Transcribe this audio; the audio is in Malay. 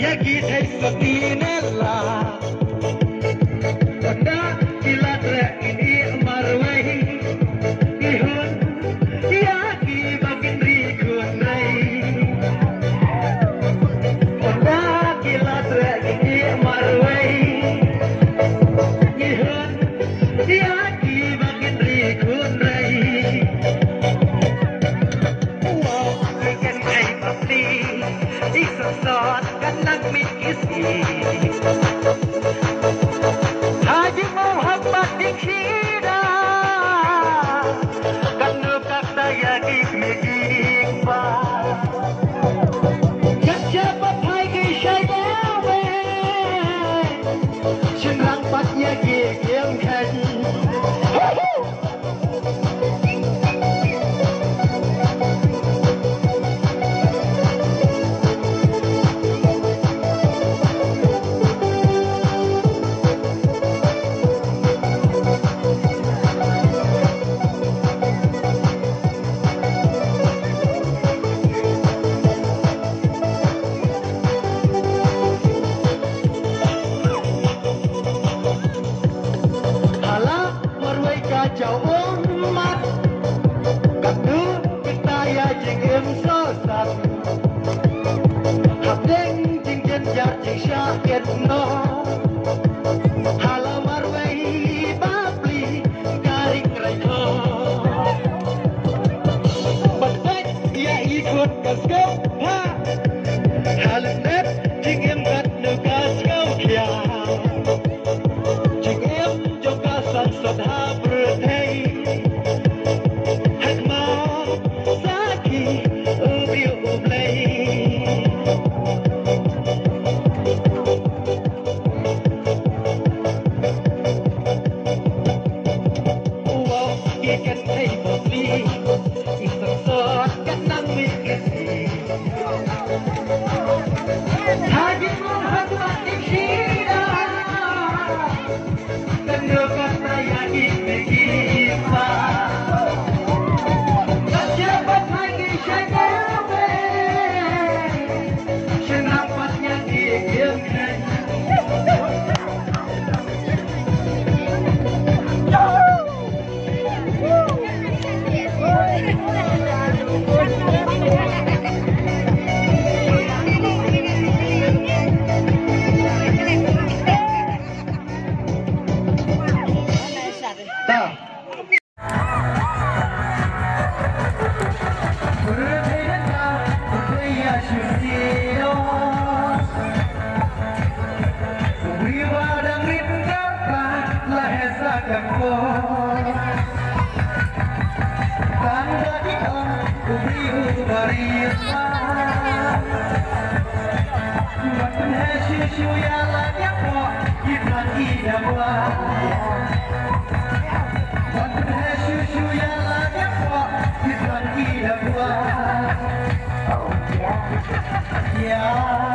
Yagi thay setinela Pada kilatra ini marwai Ihun Yagi bagin rikunai Pada kilatra ini marwai Ihun Yagi bagin rikunai Wow, akan ay mati Isasot kan nagmikisi Haji Muhammad diksida Kan nukak daya gigmigig pa Jajabat hai kishay dawe Sinang patnya gigil kan Jauh umat Kadu kita ya jengim sosat Habdeng jengjen jar jeng syakit no Halamar wei babli garing rayo Badai ya ikut kaskau ha Halenep jengim kat nukas kau kia Jengim juga sansad habr Yeah.